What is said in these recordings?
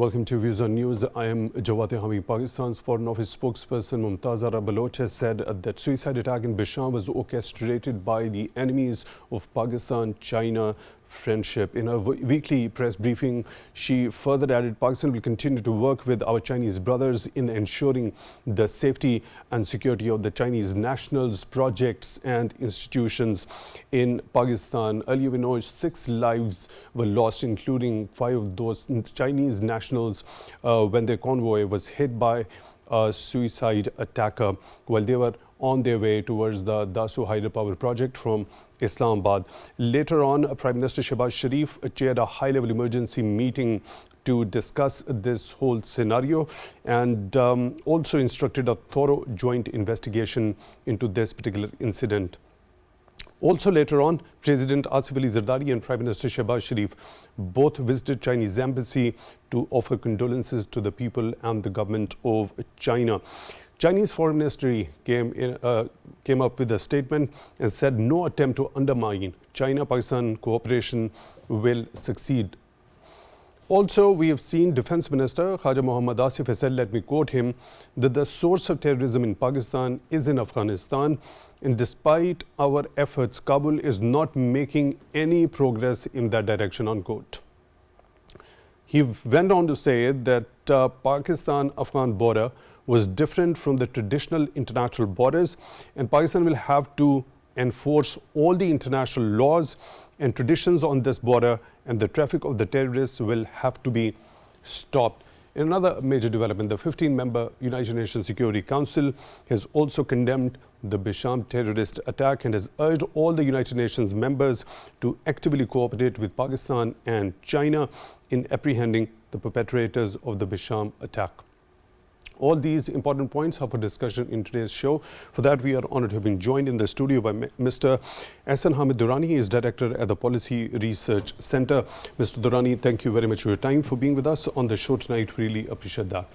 welcome to Views on News. I am Jawad Tehami. Pakistan's Foreign Office spokesperson Mumtazara Baloch has said that suicide attack in Bisham was orchestrated by the enemies of Pakistan-China friendship. In a weekly press briefing, she further added Pakistan will continue to work with our Chinese brothers in ensuring the safety and security of the Chinese nationals, projects and institutions in Pakistan. Earlier we know 6 lives were lost, including 5 of those Chinese nationals when their convoy was hit by a suicide attacker while they were on their way towards the Dasu hydropower project from Islamabad. Later on, Prime Minister Shehbaz Sharif chaired a high-level emergency meeting to discuss this whole scenario and also instructed a thorough joint investigation into this particular incident. Also later on, President Asif Ali Zardari and Prime Minister Shehbaz Sharif both visited Chinese embassy to offer condolences to the people and the government of China. Chinese Foreign Ministry came up with a statement and said no attempt to undermine China-Pakistan cooperation will succeed. Also, we have seen Defence Minister Khaja Muhammad Asif has said, let me quote him, that the source of terrorism in Pakistan is in Afghanistan, and despite our efforts, Kabul is not making any progress in that direction, unquote. He went on to say that Pakistan-Afghan border was different from the traditional international borders, and Pakistan will have to enforce all the international laws and traditions on this border, and the traffic of the terrorists will have to be stopped. In another major development, the 15-member United Nations Security Council has also condemned the Bisham terrorist attack and has urged all the United Nations members to actively cooperate with Pakistan and China in apprehending the perpetrators of the Bisham attack. All these important points are for discussion in today's show. For that, we are honored to have been joined in the studio by Mr. Ahsan Hamid Durrani. He is director at the Policy Research Center. Mr. Durrani, thank you very much for your time, for being with us on the show tonight. Really appreciate that.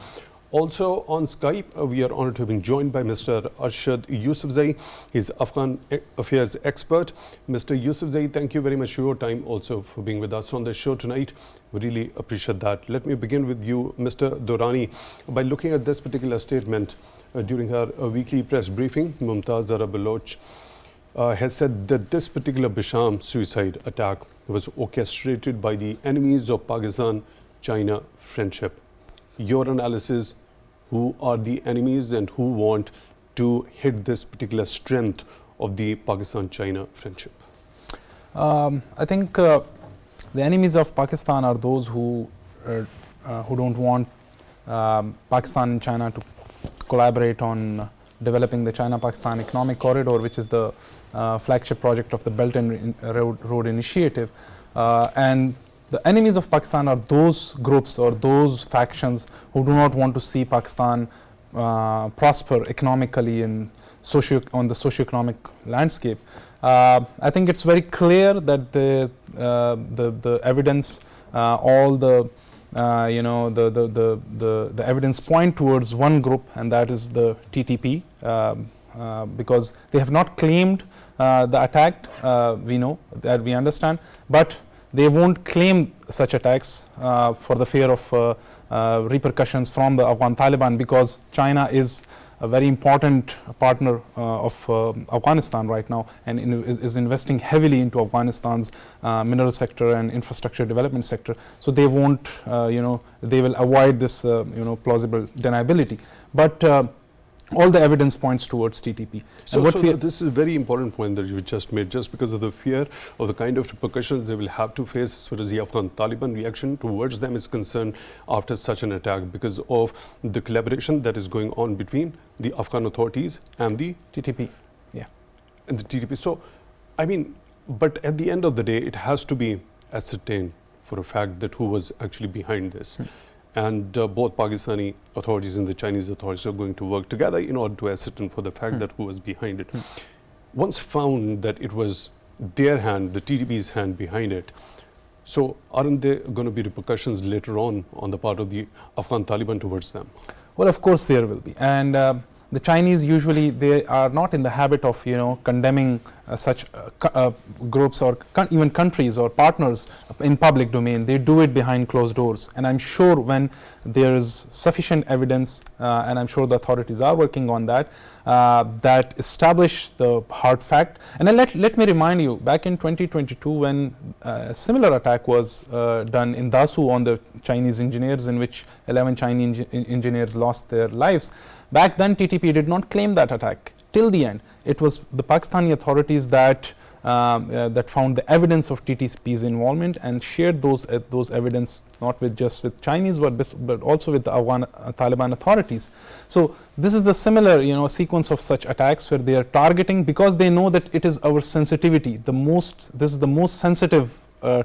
Also on Skype, we are honored to have been joined by Mr. Arshad Yusufzai. He's Afghan affairs expert. Mr. Yusufzai, thank you very much for your time, also for being with us on the show tonight. We really appreciate that. Let me begin with you, Mr. Durrani. By looking at this particular statement during her weekly press briefing, Mumtazara Baloch has said that this particular Bisham suicide attack was orchestrated by the enemies of Pakistan-China friendship. Your analysis, who are the enemies and who want to hit this particular strength of the Pakistan-China friendship? I think the enemies of Pakistan are those who don't want Pakistan and China to collaborate on developing the China-Pakistan Economic Corridor, which is the flagship project of the Belt and Road Initiative. And the enemies of Pakistan are those groups or those factions who do not want to see Pakistan prosper economically and on the socio-economic landscape. I think it's very clear that the evidence, all the the evidence point towards one group, and that is the TTP, because they have not claimed the attack. We know that, we understand, but they won't claim such attacks for the fear of repercussions from the Afghan Taliban, because China is a very important partner of Afghanistan right now, and is investing heavily into Afghanistan's mineral sector and infrastructure development sector. So they won't, they will avoid this, plausible deniability. But all the evidence points towards TTP. So this is a very important point that you just made, just because of the fear of the kind of repercussions they will have to face as far as the Afghan Taliban reaction towards them is concerned after such an attack, because of the collaboration that is going on between the Afghan authorities and the TTP. Yeah. And the TTP. So, I mean, but at the end of the day, it has to be ascertained for a fact that who was actually behind this. And both Pakistani authorities and the Chinese authorities are going to work together in order to ascertain for the fact that who was behind it. Once found that it was their hand, the TTP's hand behind it, so aren't there going to be repercussions later on the part of the Afghan Taliban towards them? Well, of course there will be. And the Chinese usually, they are not in the habit of condemning such groups or even countries or partners in public domain. They do it behind closed doors. And I'm sure when there is sufficient evidence, and I'm sure the authorities are working on that, that establish the hard fact. And let me remind you, back in 2022 when a similar attack was done in Dasu on the Chinese engineers, in which 11 Chinese engineers lost their lives, back then TTP did not claim that attack till the end. It was the Pakistani authorities that that found the evidence of TTP's involvement and shared those evidence not with just with Chinese but also with the Afghan Taliban authorities. So this is the similar sequence of such attacks where they are targeting, because they know that it is our sensitivity. This is the most sensitive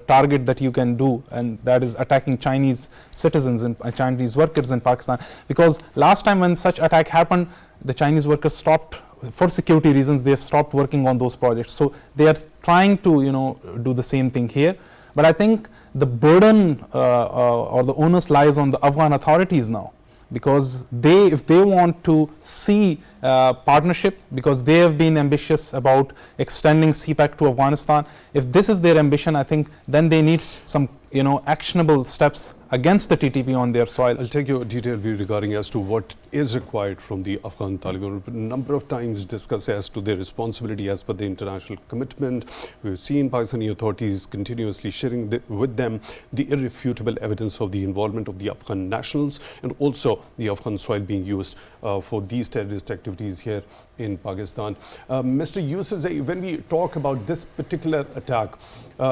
target that you can do, and that is attacking Chinese citizens and Chinese workers in Pakistan. Because last time when such attack happened, the Chinese workers stopped, for security reasons, they have stopped working on those projects. So they are trying to do the same thing here. But I think the burden or the onus lies on the Afghan authorities now, because if they want to see partnership, because they have been ambitious about extending CPEC to Afghanistan, if this is their ambition, I think then they need some actionable steps against the TTP on their soil. I'll take your detailed view regarding as to what is required from the Afghan Taliban. A number of times discussed as to their responsibility as per the international commitment. We've seen Pakistani authorities continuously sharing with them the irrefutable evidence of the involvement of the Afghan nationals and also the Afghan soil being used for these terrorist activities here in Pakistan. Mr. Yusufzai, when we talk about this particular attack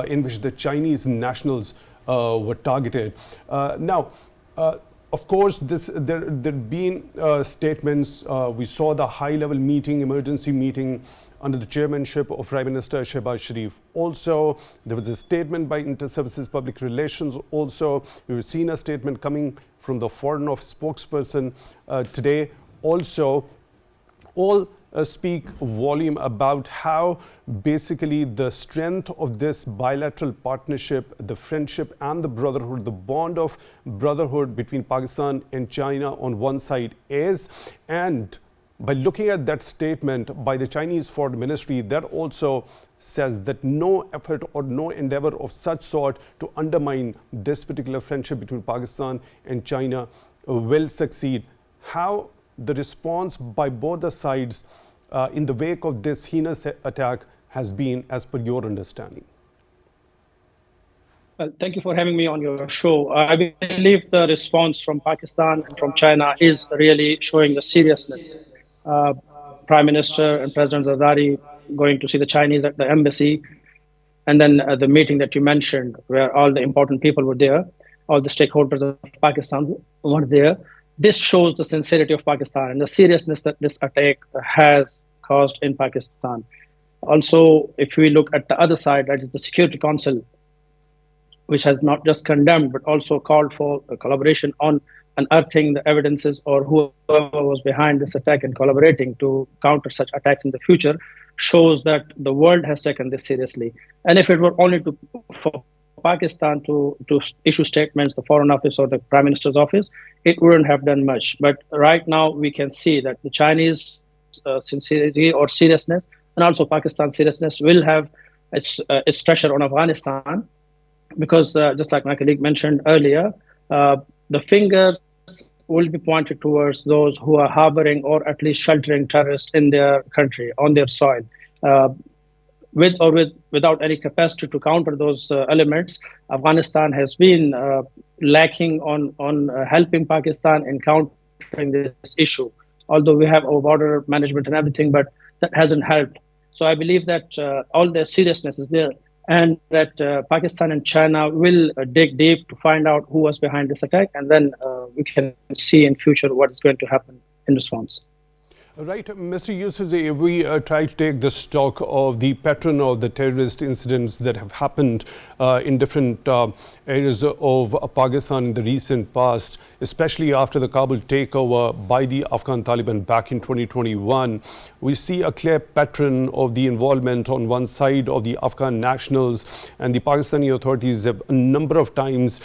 in which the Chinese nationals were targeted. Of course, there have been statements. We saw the high-level meeting, emergency meeting, under the chairmanship of Prime Minister Shehbaz Sharif. Also, there was a statement by Inter-Services Public Relations. Also, we've seen a statement coming from the Foreign Office spokesperson today. Also, all speak volume about how basically the strength of this bilateral partnership, the friendship and the brotherhood, the bond of brotherhood between Pakistan and China on one side is. And by looking at that statement by the Chinese Foreign Ministry, that also says that no effort or no endeavor of such sort to undermine this particular friendship between Pakistan and China will succeed. How the response by both the sides in the wake of this heinous attack has been, as per your understanding? Thank you for having me on your show. I believe the response from Pakistan and from China is really showing the seriousness. Prime Minister and President Zardari going to see the Chinese at the embassy, and then the meeting that you mentioned where all the important people were there, all the stakeholders of Pakistan were there. This shows the sincerity of Pakistan and the seriousness that this attack has caused in Pakistan. Also, if we look at the other side, that is the Security Council, which has not just condemned, but also called for a collaboration on unearthing the evidences or whoever was behind this attack and collaborating to counter such attacks in the future, shows that the world has taken this seriously. And if it were only for Pakistan to issue statements, the Foreign Office or the Prime Minister's office, it wouldn't have done much. But right now we can see that the Chinese sincerity or seriousness and also Pakistan's seriousness will have its pressure on Afghanistan, because just like my colleague mentioned earlier, the fingers will be pointed towards those who are harboring or at least sheltering terrorists in their country, on their soil. With or without any capacity to counter those elements, Afghanistan has been lacking on helping Pakistan in countering this issue. Although we have our border management and everything, but that hasn't helped. So I believe that all the seriousness is there, and that Pakistan and China will dig deep to find out who was behind this attack, and then we can see in future what is going to happen in response. Right, Mr. Yusufzai, if we try to take the stock of the pattern of the terrorist incidents that have happened in different areas of Pakistan in the recent past, especially after the Kabul takeover by the Afghan Taliban back in 2021, we see a clear pattern of the involvement on one side of the Afghan nationals, and the Pakistani authorities have a number of times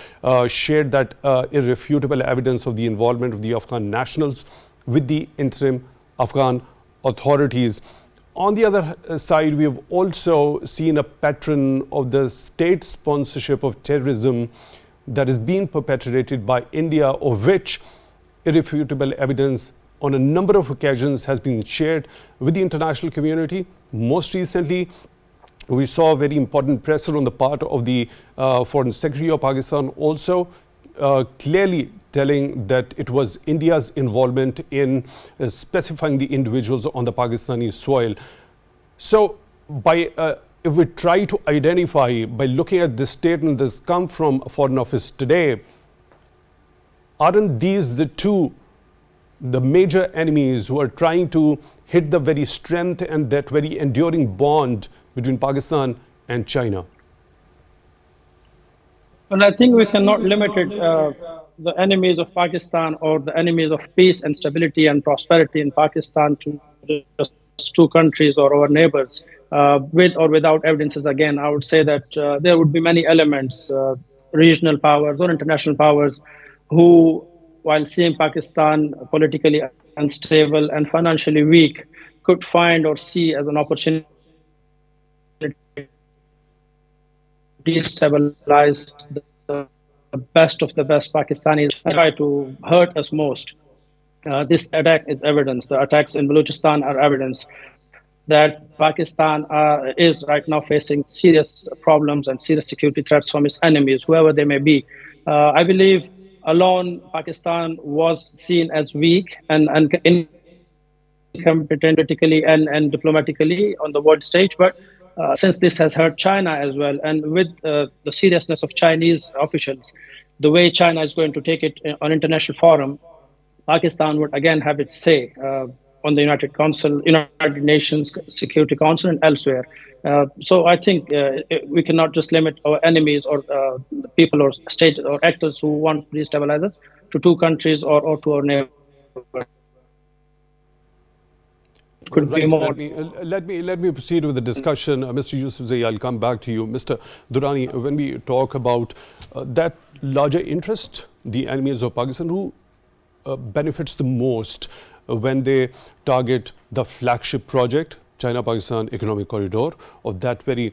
shared that irrefutable evidence of the involvement of the Afghan nationals with the interim Afghan authorities. on the other side, we have also seen a pattern of the state sponsorship of terrorism that is being perpetrated by India, of which irrefutable evidence on a number of occasions has been shared with the international community. Most recently, we saw a very important pressure on the part of the Foreign Secretary of Pakistan also clearly telling that it was India's involvement in specifying the individuals on the Pakistani soil. So if we try to identify by looking at this statement that's come from Foreign Office today, aren't these the major enemies who are trying to hit the very strength and that very enduring bond between Pakistan and China? Well, I think we cannot limit it, the enemies of Pakistan or the enemies of peace and stability and prosperity in Pakistan to just two countries or our neighbors. With or without evidences, again, I would say that there would be many elements, regional powers or international powers, who, while seeing Pakistan politically unstable and financially weak, could find or see as an opportunity to destabilize the best of the best Pakistanis, try to hurt us most. This attack is evidence. The attacks in Balochistan are evidence that Pakistan is right now facing serious problems and serious security threats from its enemies, whoever they may be. I believe alone Pakistan was seen as weak and incompetent politically and diplomatically on the world stage. But since this has hurt China as well, and with the seriousness of Chinese officials, the way China is going to take it on international forum, Pakistan would again have its say on the United Nations Security Council and elsewhere. So I think we cannot just limit our enemies or people or states or actors who want to destabilize us to two countries or to our neighbors. Could be more. Let me proceed with the discussion. Mr. Yusufzai, I'll come back to you. Mr. Durrani, when we talk about that larger interest, the enemies of Pakistan, who benefits the most when they target the flagship project, China-Pakistan Economic Corridor, of that very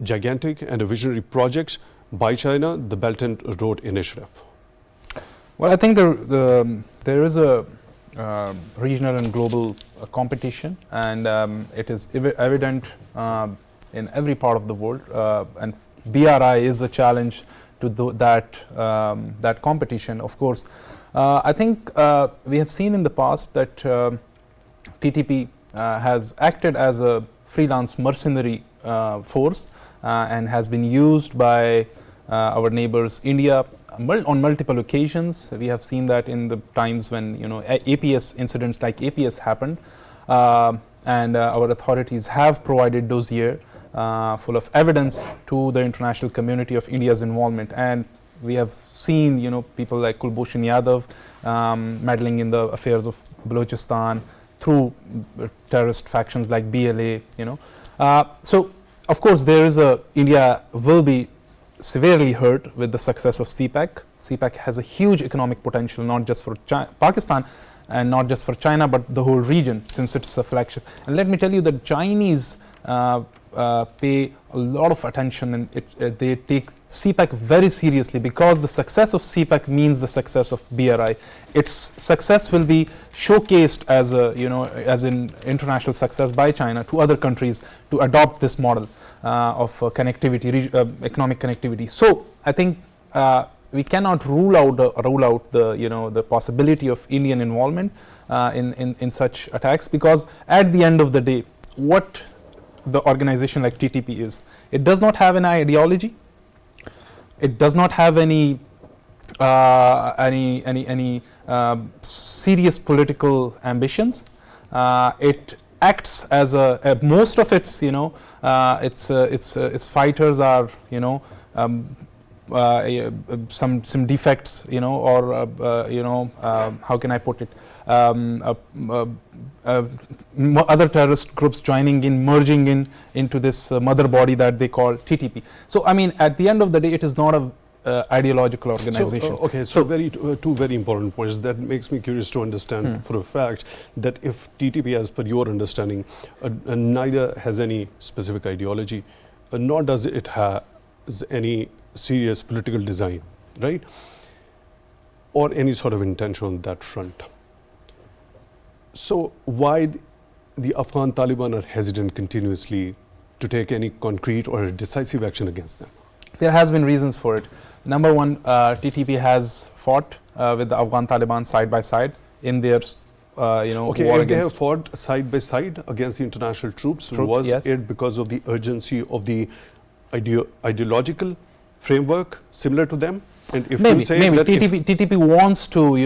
gigantic and a visionary project by China, the Belt and Road Initiative? Well, I think there is a regional and global competition, and it is evident in every part of the world, and BRI is a challenge to that competition. Of course, I think we have seen in the past that TTP has acted as a freelance mercenary force and has been used by our neighbors India on multiple occasions. We have seen that in the times when APS incidents like APS happened, and our authorities have provided dossier full of evidence to the international community of India's involvement. And we have seen people like Kulbhushan Yadav meddling in the affairs of Balochistan through terrorist factions like BLA. So of course there is India will be severely hurt with the success of CPEC. CPEC has a huge economic potential, not just for Pakistan and not just for China, but the whole region, since it's a flagship. And let me tell you that Chinese pay a lot of attention, and they take CPEC very seriously, because the success of CPEC means the success of BRI. Its success will be showcased as as an international success by China to other countries to adopt this model of connectivity, economic connectivity. So I think we cannot rule out the possibility of Indian involvement in such attacks, because at the end of the day, what the organization like TTP is, it does not have an ideology. It does not have any serious political ambitions. It acts as most of its its fighters are some defects, or how can I put it, other terrorist groups merging into this mother body that they call TTP. So I mean, at the end of the day, it is not ideological organization. So two very important points. That makes me curious to understand for a fact that if TTP, as per your understanding, neither has any specific ideology, nor does it have any serious political design, right? Or any sort of intention on that front. So why the Afghan Taliban are hesitant continuously to take any concrete or decisive action against them? There has been reasons for it. Number one, TTP has fought with the Afghan Taliban side by side in their war if they have fought side by side against the international troops, was yes. it because of the urgency of the ideological framework similar to them? And if maybe you say that TTP wants to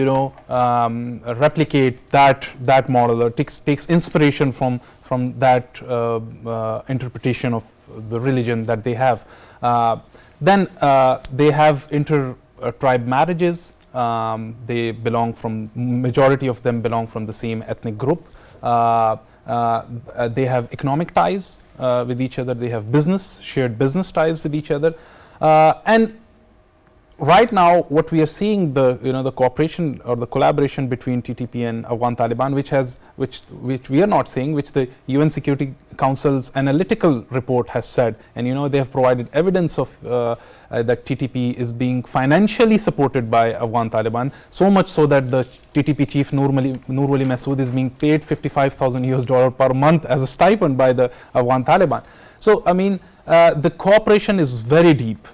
replicate that model, or takes inspiration from that interpretation of the religion that they have. Then they have inter-tribe marriages. They belong from, majority of them belong from the same ethnic group. They have economic ties with each other. They have shared business ties with each other. And right now, what we are seeing, the cooperation or the collaboration between TTP and Afghan Taliban, which we are not seeing, which the UN Security Council's analytical report has said, and they have provided evidence of that TTP is being financially supported by Afghan Taliban, so much so that the TTP chief Nur Wali Masood is being paid $55,000 per month as a stipend by the Afghan Taliban. So I mean, the cooperation is very deep.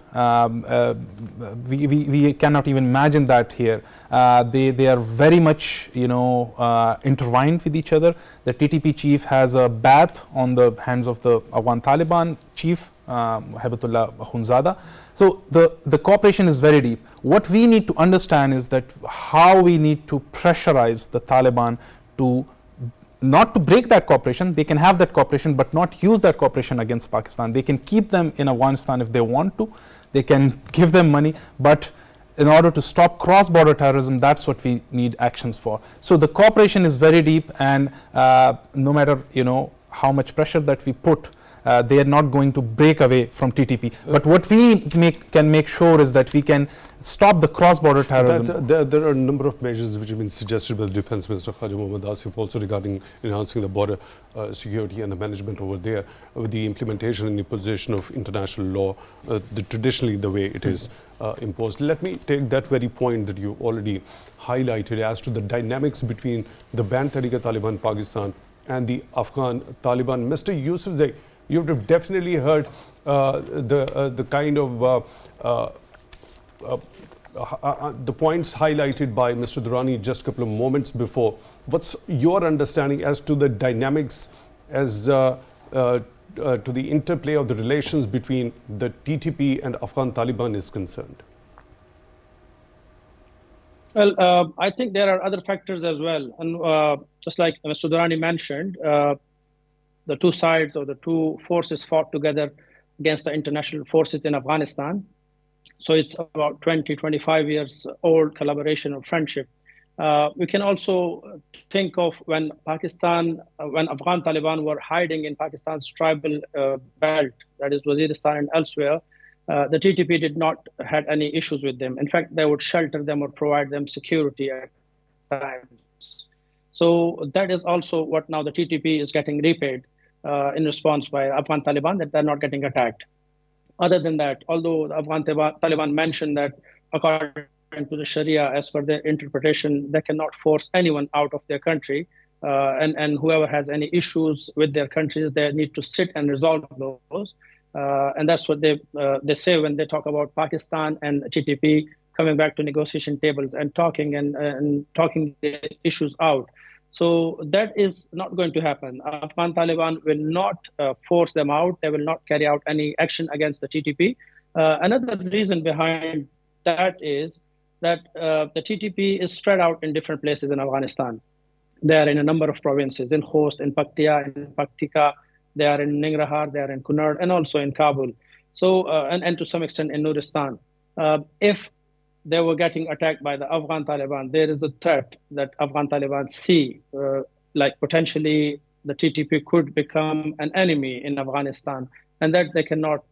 We cannot even imagine that here. They are very much intertwined with each other. The TTP chief has a bath on the hands of the Afghan Taliban chief, Habibatullah Akhundzada. So the cooperation is very deep. What we need to understand is that how we need to pressurize the Taliban to not to break that cooperation. They can have that cooperation, but not use that cooperation against Pakistan. They can keep them in Afghanistan if they want to. They can give them money, but in order to stop cross-border terrorism, that's what we need actions for. So the cooperation is very deep, and no matter how much pressure that we put, they are not going to break away from TTP. But what we can make sure is that we can stop the cross-border terrorism. There are a number of measures which have been suggested by the Defence Minister Khaja Mohammad Asif also regarding enhancing the border security and the management over there, with the implementation and imposition of international law, traditionally the way it is imposed. Let me take that very point that you already highlighted as to the dynamics between the banned Taliban Pakistan and the Afghan Taliban. Mr. Yusufzai, you would have definitely heard the kind of the points highlighted by Mr. Durrani just a couple of moments before. What's your understanding as to the dynamics, as to the interplay of the relations between the TTP and Afghan Taliban is concerned? Well, I think there are other factors as well. And just like Mr. Durrani mentioned, the two sides or the two forces fought together against the international forces in Afghanistan. So it's about 20, 25 years old collaboration or friendship. We can also think of when Afghan Taliban were hiding in Pakistan's tribal belt, that is Waziristan and elsewhere, the TTP did not had any issues with them. In fact, they would shelter them or provide them security at times. So that is also what now the TTP is getting repaid in response by Afghan Taliban, that they're not getting attacked. Other than that, although the Afghan Taliban mentioned that according to the Sharia, as per their interpretation, they cannot force anyone out of their country, and whoever has any issues with their countries, they need to sit and resolve those. And that's what they say when they talk about Pakistan and TTP coming back to negotiation tables and talking the issues out. So that is not going to happen. Afghan Taliban will not force them out. They will not carry out any action against the TTP. Another reason behind that is that the TTP is spread out in different places in Afghanistan. They are in a number of provinces, in Khost, in Paktia, in Paktika. They are in Nangarhar, they are in Cunard, and also in Kabul. So, and to some extent in Nuristan. If they were getting attacked by the Afghan Taliban, there is a threat that Afghan Taliban see, like potentially the TTP could become an enemy in Afghanistan, and that they cannot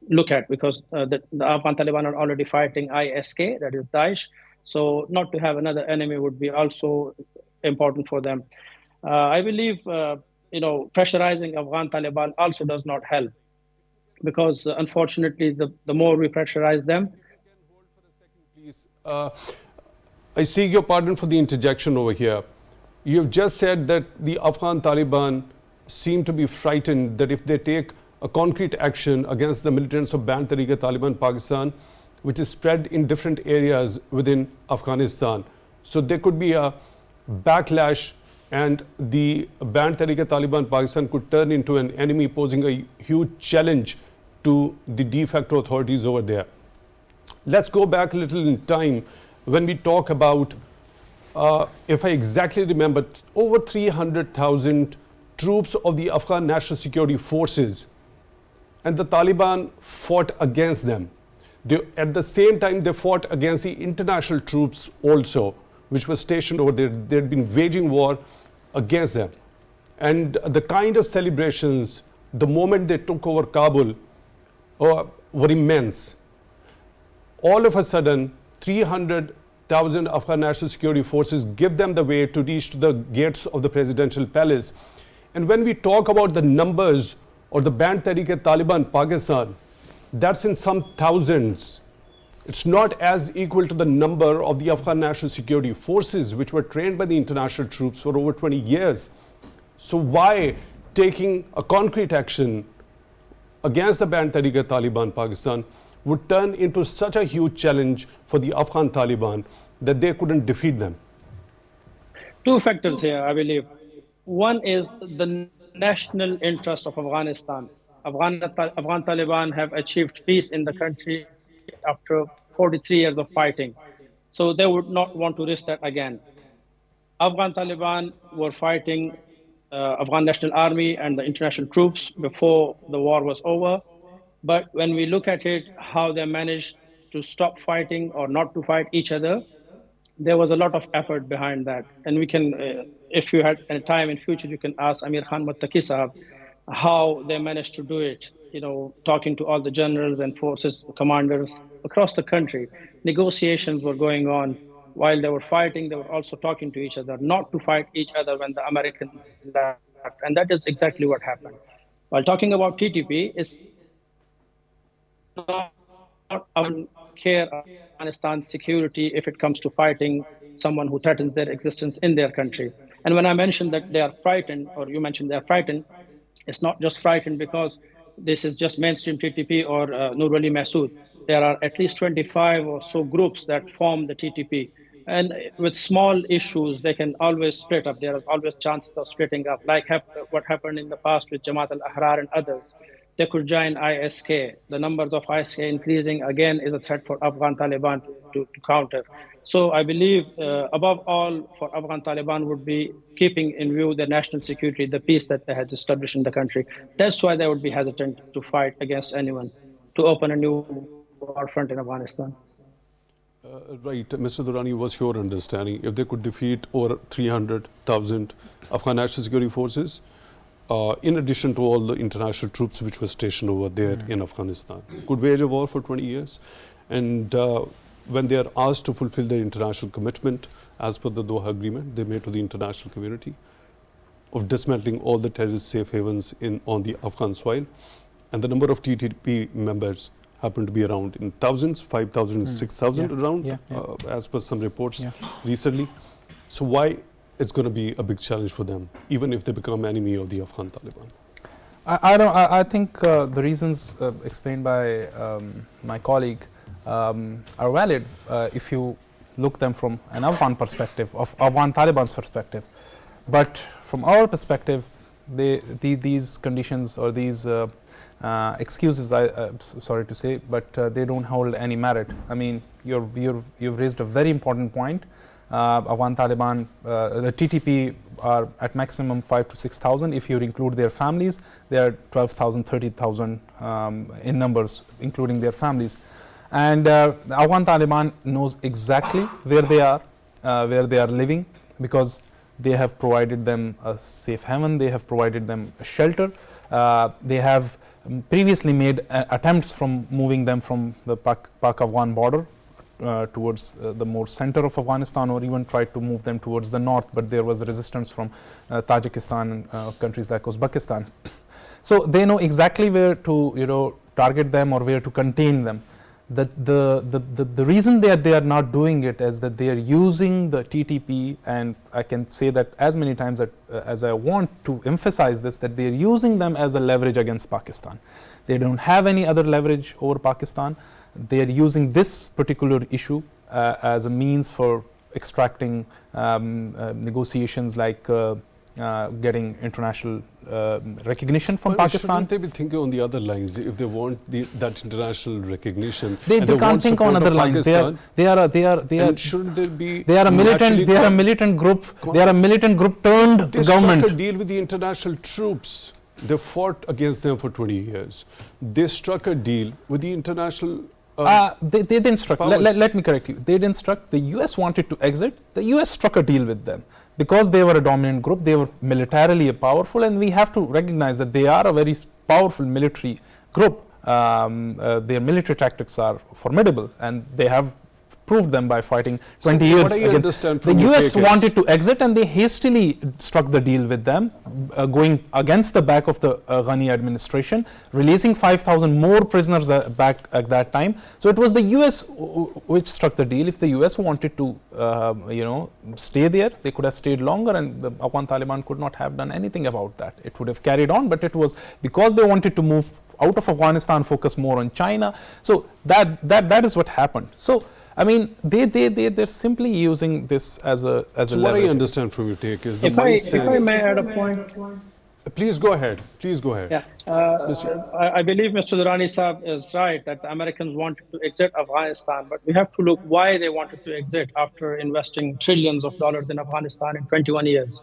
look at, because the Afghan Taliban are already fighting ISK, that is Daesh. So not to have another enemy would be also important for them. I believe, pressurizing Afghan Taliban also does not help, because unfortunately, the more we pressurize them. Please, I seek your pardon for the interjection over here. You have just said that the Afghan Taliban seem to be frightened that if they take a concrete action against the militants of Band Tehrik-e-Taliban Pakistan, which is spread in different areas within Afghanistan, so there could be a backlash and the Band Tehrik-e-Taliban Pakistan could turn into an enemy, posing a huge challenge to the de facto authorities over there. Let's go back a little in time when we talk about, if I exactly remember, over 300,000 troops of the Afghan National Security Forces, and the Taliban fought against them. At the same time, they fought against the international troops also, which were stationed over there. They had been waging war against them. And the kind of celebrations, the moment they took over Kabul, were immense. All of a sudden, 300,000 Afghan National Security Forces give them the way to reach to the gates of the presidential palace. And when we talk about the numbers or the Band Tehrik-e-Taliban Pakistan, that's in some thousands. It's not as equal to the number of the Afghan National Security Forces, which were trained by the international troops for over 20 years. So why taking a concrete action against the Band Tehrik-e-Taliban Pakistan would turn into such a huge challenge for the Afghan Taliban that they couldn't defeat them? Two factors here, I believe. One is the national interest of Afghanistan. Afghan Taliban have achieved peace in the country after 43 years of fighting. So they would not want to risk that again. Afghan Taliban were fighting Afghan National Army and the international troops before the war was over. But when we look at it, how they managed to stop fighting or not to fight each other, there was a lot of effort behind that. And we can, if you had a time in future, you can ask Amir Khan Muttaqi Sahab how they managed to do it, talking to all the generals and forces commanders across the country. Negotiations were going on. While they were fighting, they were also talking to each other, not to fight each other when the Americans left. And that is exactly what happened. While talking about TTP, it's not our care of Afghanistan's security if it comes to fighting someone who threatens their existence in their country. And when I mentioned that they are frightened, or you mentioned they are frightened, it's not just frightened because this is just mainstream TTP or Nur Ali Masood. There are at least 25 or so groups that form the TTP. And with small issues, they can always split up. There are always chances of splitting up, like what happened in the past with Jamaat al-Ahrar and others. They could join ISK. The numbers of ISK increasing again is a threat for Afghan Taliban to counter. So I believe above all for Afghan Taliban would be keeping in view the national security, the peace that they had established in the country. That's why they would be hesitant to fight against anyone, to open a new war front in Afghanistan. Right, Mr. Durrani, what's your understanding? If they could defeat over 300,000 Afghan National Security Forces, in addition to all the international troops which were stationed over there in Afghanistan, could wage a war for 20 years, and when they are asked to fulfill their international commitment as per the Doha Agreement they made to the international community of dismantling all the terrorist safe havens on the Afghan soil, and the number of TTP members happen to be around in thousands, 5,000, 6,000 around, as per some reports recently. So why it's going to be a big challenge for them, even if they become enemy of the Afghan Taliban? I think the reasons explained by my colleague are valid if you look them from an Afghan perspective, of Afghan Taliban's perspective. But from our perspective, these conditions or these excuses, sorry to say, but they don't hold any merit. I mean, you've raised a very important point. Afghan Taliban, the TTP are at maximum 5,000 to 6,000. If you include their families, they are 12,000, 30,000 in numbers, including their families. And the Afghan Taliban knows exactly where they are living, because they have provided them a safe haven, they have provided them a shelter, They have previously made attempts from moving them from the Pak-Afghan border towards the more center of Afghanistan, or even tried to move them towards the north, but there was resistance from Tajikistan and countries like Uzbekistan. So they know exactly where to target them or where to contain them. The reason that they are not doing it is that they are using the TTP, and I can say that as many times as I want to emphasize this, that they are using them as a leverage against Pakistan. They don't have any other leverage over Pakistan. They are using this particular issue as a means for extracting negotiations like getting international recognition from Pakistan. Shouldn't they be thinking on the other lines if they want that international recognition? They can't think on other lines. Shouldn't there be? They are a militant. They are a militant group. They are a militant group turned government. They struck a deal with the international troops. They fought against them for 20 years. They struck a deal with the international. They didn't struck. Let me correct you. They didn't struck. The US wanted to exit. The US struck a deal with them. Because they were a dominant group, they were militarily powerful, and we have to recognize that they are a very powerful military group. Their military tactics are formidable, and they have proved them by fighting 20 years against. The US wanted to exit, and they hastily struck the deal with them, going against the back of the Ghani administration, releasing 5,000 more prisoners back at that time. So it was the US which struck the deal. If the US wanted to, stay there, they could have stayed longer, and the Afghan Taliban could not have done anything about that. It would have carried on, but it was because they wanted to move out of Afghanistan, focus more on China. So that is what happened. So I mean, they're simply using this as a so leverage. What I understand from your take is the mindset. If I may add a point. Please go ahead. Please go ahead. Yeah, I believe Mr. Durrani Saab is right that the Americans wanted to exit Afghanistan, but we have to look why they wanted to exit after investing trillions of dollars in Afghanistan in 21 years.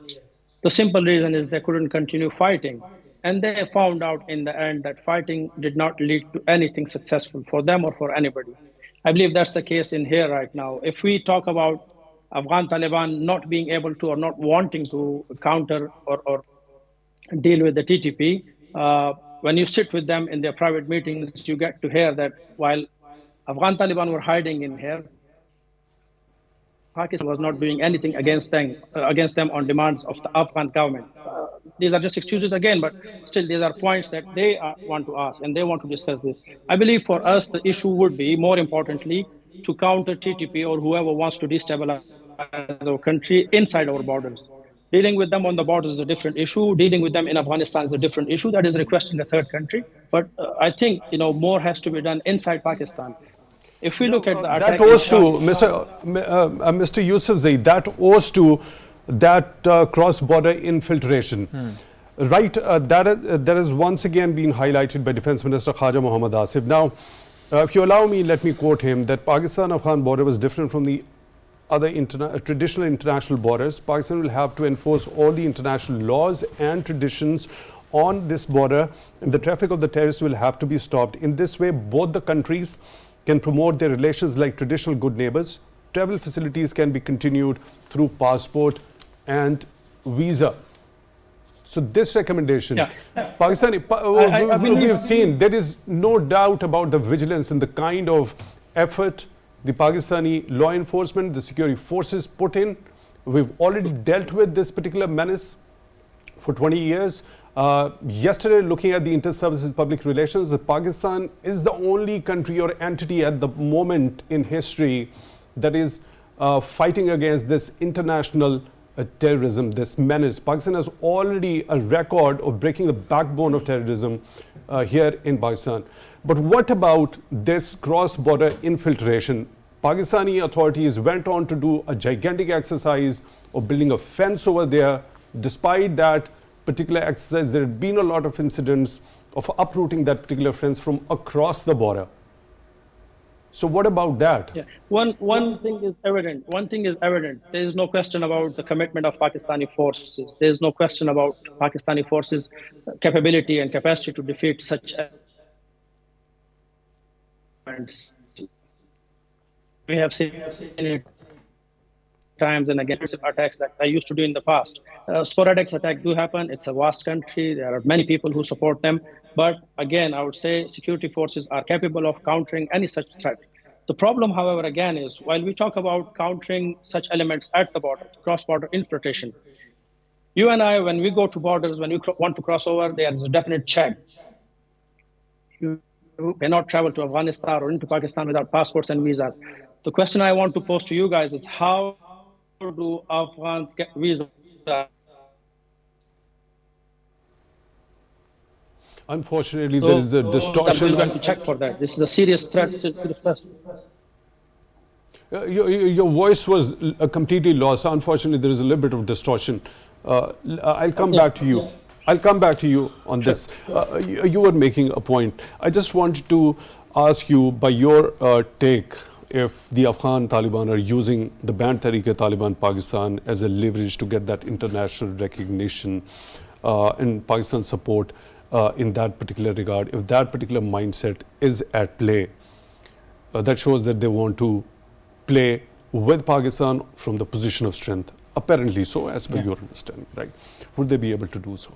The simple reason is they couldn't continue fighting. And they found out in the end that fighting did not lead to anything successful for them or for anybody. I believe that's the case in here right now. If we talk about Afghan Taliban not being able to or not wanting to counter or deal with the TTP, when you sit with them in their private meetings, you get to hear that while Afghan Taliban were hiding in here, Pakistan was not doing anything against them on demands of the Afghan government. These are just excuses again, but still these are points that they want to ask and they want to discuss this. I believe for us, the issue would be, more importantly, to counter TTP or whoever wants to destabilize our country inside our borders. Dealing with them on the borders is a different issue. Dealing with them in Afghanistan is a different issue. That is requesting a third country. But I think more has to be done inside Pakistan. If we look at the attack, that owes to Mr. Yusufzai, that owes to that cross-border infiltration. Right, that is once again being highlighted by Defense Minister Khaja Mohammad Asif. Now, if you allow me, let me quote him, that Pakistan-Afghan border was different from the other traditional international borders. Pakistan will have to enforce all the international laws and traditions on this border, and the traffic of the terrorists will have to be stopped. In this way, both the countries can promote their relations like traditional good neighbors. Travel facilities can be continued through passport and visa. So this recommendation, Pakistani, we have seen, there is no doubt about the vigilance and the kind of effort the Pakistani law enforcement, the security forces put in. We've already dealt with this particular menace for 20 years. Yesterday, looking at the inter-services public relations, Pakistan is the only country or entity at the moment in history that is fighting against this international terrorism, this menace. Pakistan has already a record of breaking the backbone of terrorism here in Pakistan. But what about this cross-border infiltration? Pakistani authorities went on to do a gigantic exercise of building a fence over there. Despite that particular exercise, there had been a lot of incidents of uprooting that particular fence from across the border. So what about that? Yeah. One thing is evident. One thing is evident. There is no question about the commitment of Pakistani forces. There is no question about Pakistani forces' capability and capacity to defeat such events. We have seen it times and again attacks that I used to do in the past. Sporadic attacks do happen. It's a vast country. There are many people who support them. But again, I would say security forces are capable of countering any such threat. The problem, however, again, is while we talk about countering such elements at the border, cross-border infiltration, you and I, when we go to borders, when you want to cross over, there is a definite check. You cannot travel to Afghanistan or into Pakistan without passports and visas. The question I want to pose to you guys is how do Afghans get visas? Unfortunately, there is a distortion. We're going to check for that. This is a serious threat to the first. Your voice was completely lost. Unfortunately, there is a little bit of distortion. I'll come back to you. I'll come back to you on this. You were making a point. I just wanted to ask you, by your take, if the Afghan Taliban are using the banned Tehrik-e-Taliban Pakistan as a leverage to get that international recognition and Pakistan support in that particular regard, if that particular mindset is at play, that shows that they want to play with Pakistan from the position of strength. Apparently so, as per your understanding, right? Would they be able to do so?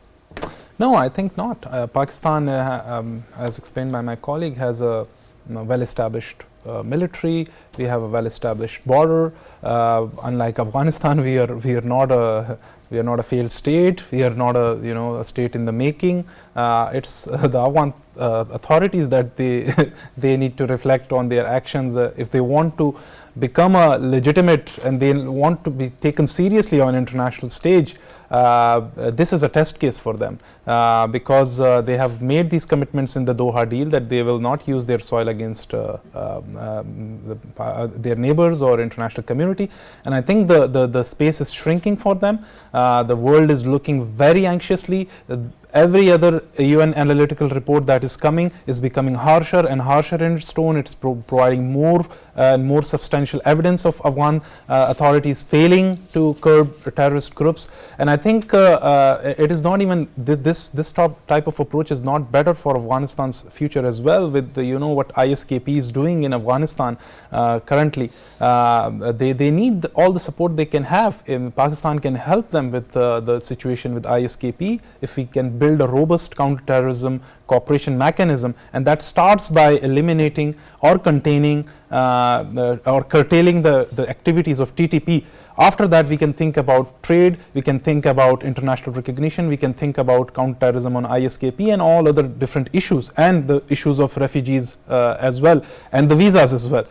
No, I think not. Pakistan, as explained by my colleague, has a well-established military. We have a well-established border. Unlike Afghanistan, we are not a failed state. We are not a state in the making. It's the Afghan authorities that they need to reflect on their actions if they want to become a legitimate and they want to be taken seriously on international stage. This is a test case for them because they have made these commitments in the Doha deal that they will not use their soil against their neighbors or international community, and I think the space is shrinking for them. The world is looking very anxiously. Every other UN analytical report that is coming is becoming harsher and harsher in its tone. It's providing more and more substantial evidence of Afghan authorities failing to curb terrorist groups. And I think it is not even this type of approach is not better for Afghanistan's future as well. With what ISKP is doing in Afghanistan currently, they need all the support they can have. Pakistan can help them with the situation with ISKP if we can build a robust counterterrorism cooperation mechanism, and that starts by eliminating or containing or curtailing the activities of TTP. After that, we can think about trade, we can think about international recognition, we can think about counterterrorism on ISKP and all other different issues, and the issues of refugees as well, and the visas as well.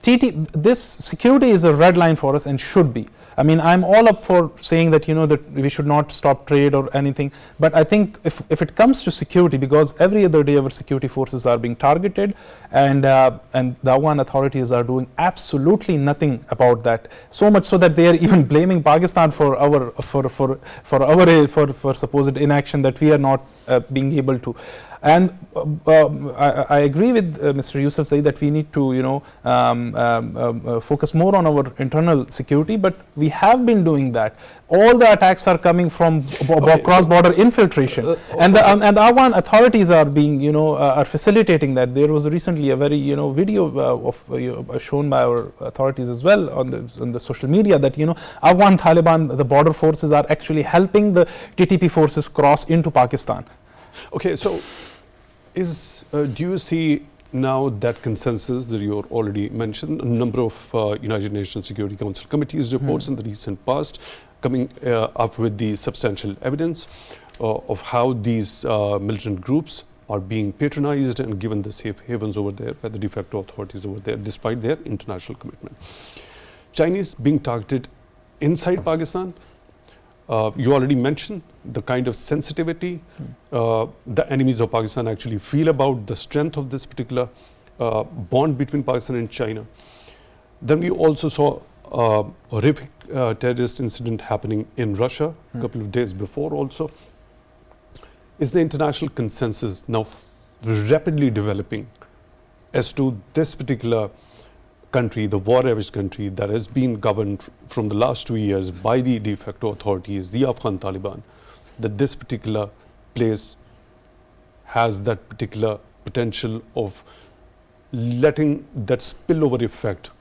This security is a red line for us and should be. I mean, I'm all up for saying that that we should not stop trade or anything, but I think if it comes to security, because every other day our security forces are being targeted, and the Afghan authorities are doing absolutely nothing about that. So much so that they are even blaming Pakistan for our supposed inaction that we are not being able to. And I agree with Mr. Yusufzai that we need to focus more on our internal security, but we have been doing that. All the attacks are coming from cross-border infiltration, and the Afghan authorities are being are facilitating that. There was recently a very video shown by our authorities as well on the social media that Afghan Taliban, the border forces, are actually helping the TTP forces cross into Pakistan. Okay, so do you see now that consensus that you already mentioned, a number of United Nations Security Council committees reports in the recent past coming up with the substantial evidence of how these militant groups are being patronized and given the safe havens over there by the de facto authorities over there, despite their international commitment. Chinese being targeted inside Pakistan. You already mentioned the kind of sensitivity the enemies of Pakistan actually feel about the strength of this particular bond between Pakistan and China. Then we also saw a horrific terrorist incident happening in Russia a couple of days before also. Is the international consensus now rapidly developing as to this particular country, the war-ravaged country that has been governed from the last 2 years by the de facto authorities, the Afghan Taliban, that this particular place has that particular potential of letting that spillover effect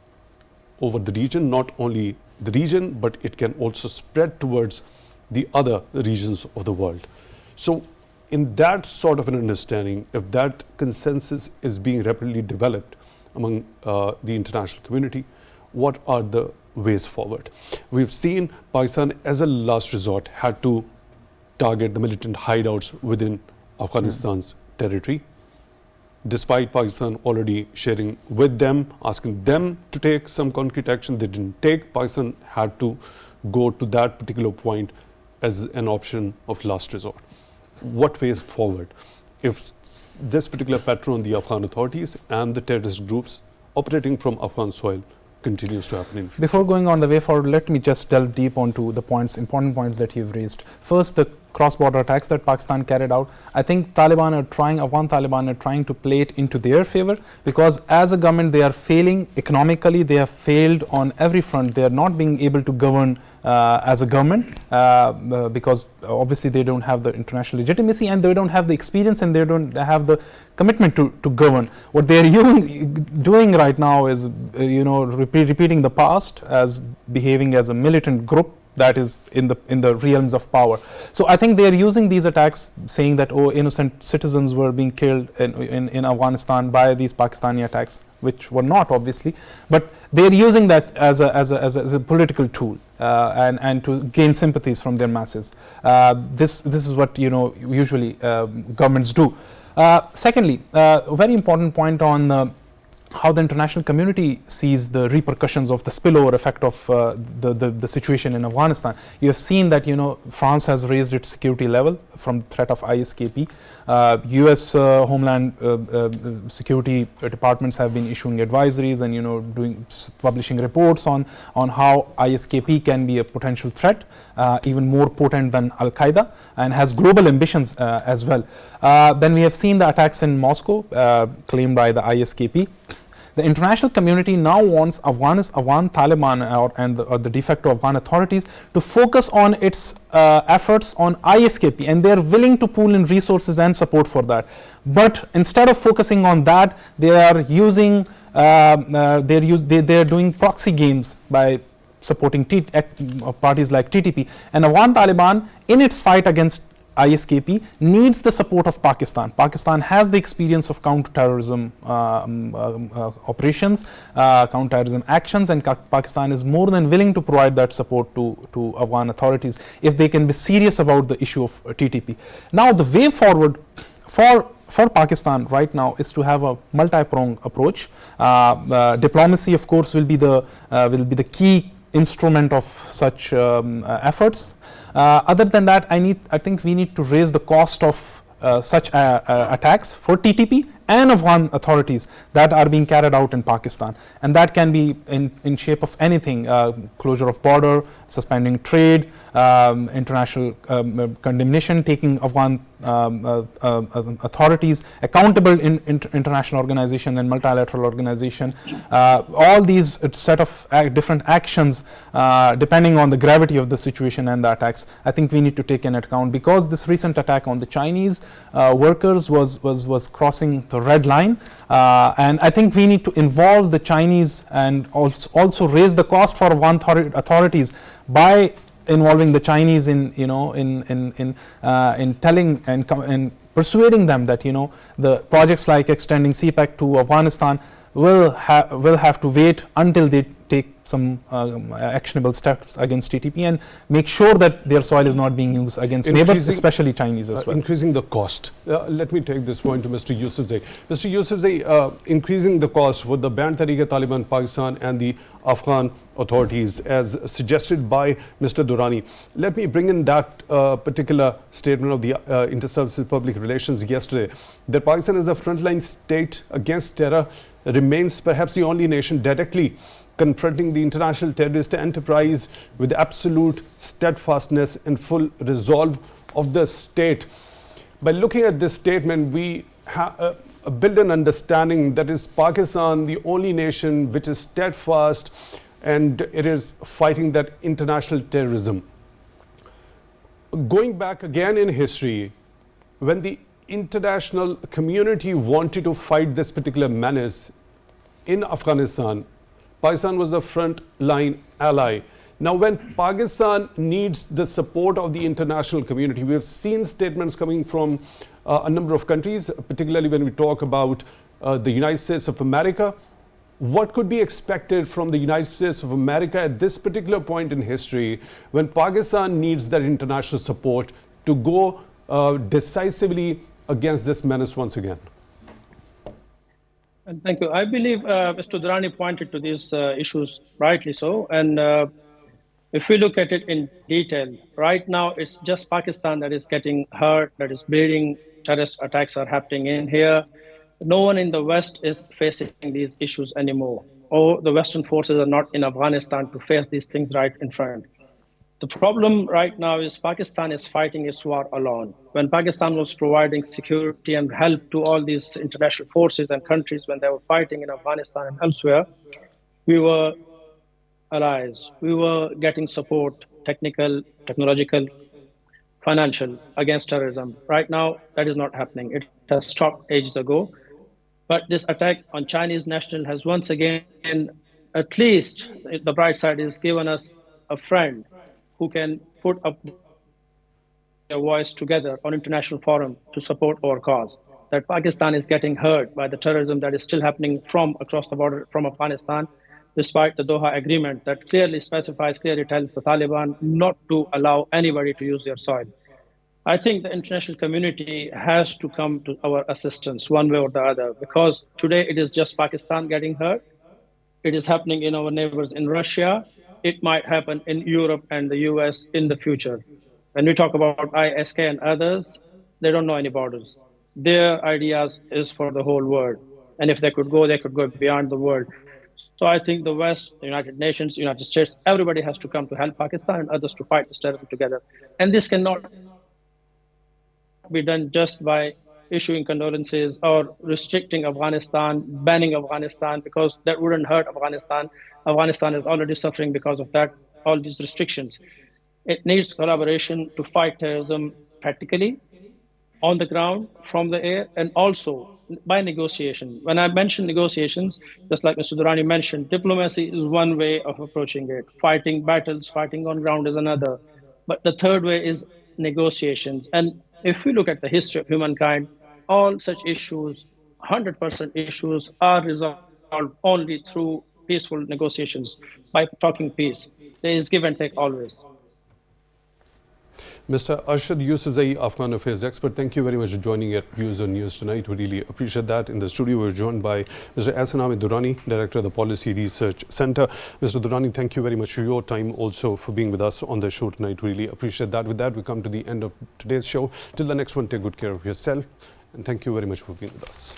over the region, not only the region, but it can also spread towards the other regions of the world. So in that sort of an understanding, if that consensus is being rapidly developed among the international community, what are the ways forward? We've seen Pakistan as a last resort had to target the militant hideouts within Afghanistan's territory, despite Pakistan already sharing with them, asking them to take some concrete action. They didn't take. Pakistan had to go to that particular point as an option of last resort. What ways forward if this particular pattern on the Afghan authorities and the terrorist groups operating from Afghan soil continues to happen? Before going on the way forward, let me just delve deep onto the important points that you've raised. First, the cross-border attacks that Pakistan carried out. I think Afghan Taliban are trying to play it into their favor, because as a government they are failing economically, they have failed on every front. They are not being able to govern as a government because obviously they don't have the international legitimacy, and they don't have the experience, and they don't have the commitment to govern. What they are doing right now is repeating the past, as behaving as a militant group that is in the realms of power. So I think they are using these attacks, saying that innocent citizens were being killed in Afghanistan by these Pakistani attacks, which were not, obviously, but they are using that as a political tool and to gain sympathies from their masses. This is what usually governments do. Secondly, a very important point on how the international community sees the repercussions of the spillover effect of the situation in Afghanistan. You have seen that France has raised its security level from the threat of ISKP. US Homeland Security departments have been issuing advisories and publishing reports on how ISKP can be a potential threat, even more potent than Al Qaeda, and has global ambitions as well. Then we have seen the attacks in Moscow claimed by the ISKP. The international community now wants Afghan Taliban and the de facto Afghan authorities to focus on its efforts on ISKP, and they are willing to pool in resources and support for that. But instead of focusing on that, they are using they are doing proxy games by supporting parties like TTP. And Afghan Taliban, in its fight against ISKP, needs the support of Pakistan. Pakistan has the experience of counter-terrorism operations, counter-terrorism actions, and Pakistan is more than willing to provide that support to Afghan authorities if they can be serious about the issue of TTP. Now, the way forward for Pakistan right now is to have a multi-pronged approach. Diplomacy, of course, will be the key instrument of such efforts. Other than that, I think we need to raise the cost of such attacks for TTP and Afghan authorities that are being carried out in Pakistan, and that can be in shape of anything: closure of border, suspending trade, international condemnation, taking Afghan authorities accountable in international organization and multilateral organization. All these set of different actions, depending on the gravity of the situation and the attacks, I think we need to take into account, because this recent attack on the Chinese workers was crossing the red line, and I think we need to involve the Chinese and also raise the cost for Afghan authorities by involving the Chinese in telling and persuading them that the projects like extending CPEC to Afghanistan will have to wait until they take some actionable steps against TTP and make sure that their soil is not being used against neighbors, especially Chinese as well. Increasing the cost. Let me take this point to Mr. Yusufzai. Mr. Yusufzai, increasing the cost for the Band Tehrik-e-Taliban Pakistan and the Afghan authorities, as suggested by Mr. Durrani. Let me bring in that particular statement of the Inter-Services Public Relations yesterday, that Pakistan is a frontline state against terror, remains perhaps the only nation directly confronting the international terrorist enterprise with absolute steadfastness and full resolve of the state. By looking at this statement, we build an understanding that is Pakistan the only nation which is steadfast and it is fighting that international terrorism. Going back again in history, when the international community wanted to fight this particular menace in Afghanistan, Pakistan was a front line ally. Now, when Pakistan needs the support of the international community, we have seen statements coming from a number of countries, particularly when we talk about the United States of America. What could be expected from the United States of America at this particular point in history when Pakistan needs that international support to go decisively against this menace once again? And thank you. I believe Mr. Durrani pointed to these issues rightly so. And if we look at it in detail, right now it's just Pakistan that is getting hurt, that is bleeding. Terrorist attacks are happening in here. No one in the West is facing these issues anymore. Or the Western forces are not in Afghanistan to face these things right in front. The problem right now is Pakistan is fighting its war alone. When Pakistan was providing security and help to all these international forces and countries when they were fighting in Afghanistan and elsewhere, we were allies. We were getting support, technical, technological, financial, against terrorism. Right now, that is not happening. It has stopped ages ago. But this attack on Chinese national has once again, at least the bright side is given us a friend who can put up their voice together on international forum to support our cause. That Pakistan is getting hurt by the terrorism that is still happening from across the border from Afghanistan, despite the Doha agreement that clearly specifies, clearly tells the Taliban not to allow anybody to use their soil. I think the international community has to come to our assistance one way or the other, because today it is just Pakistan getting hurt. It is happening in our neighbors in Russia. It might happen in Europe and the US in the future. When we talk about ISK and others, they don't know any borders. Their ideas is for the whole world. And if they could go beyond the world. So I think the West, the United Nations, United States, everybody has to come to help Pakistan and others to fight this terrorism together. And this cannot be done just by issuing condolences or restricting Afghanistan, banning Afghanistan, because that wouldn't hurt Afghanistan. Afghanistan is already suffering because of that, all these restrictions. It needs collaboration to fight terrorism practically, on the ground, from the air, and also by negotiation. When I mention negotiations, just like Mr. Durrani mentioned, diplomacy is one way of approaching it. Fighting battles, fighting on ground is another. But the third way is negotiations. And if we look at the history of humankind, all such issues, 100% issues, are resolved only through peaceful negotiations, by talking peace. There is give and take always. Mr. Arshad Yusufzai, Afghan affairs expert, thank you very much for joining at Views on News tonight. We really appreciate that. In the studio, we're joined by Mr. Ahsan Hamid Durrani, Director of the Policy Research Center. Mr. Durrani, thank you very much for your time, also for being with us on the show tonight. Really appreciate that. With that, we come to the end of today's show. Till the next one, take good care of yourself. And thank you very much for being with us.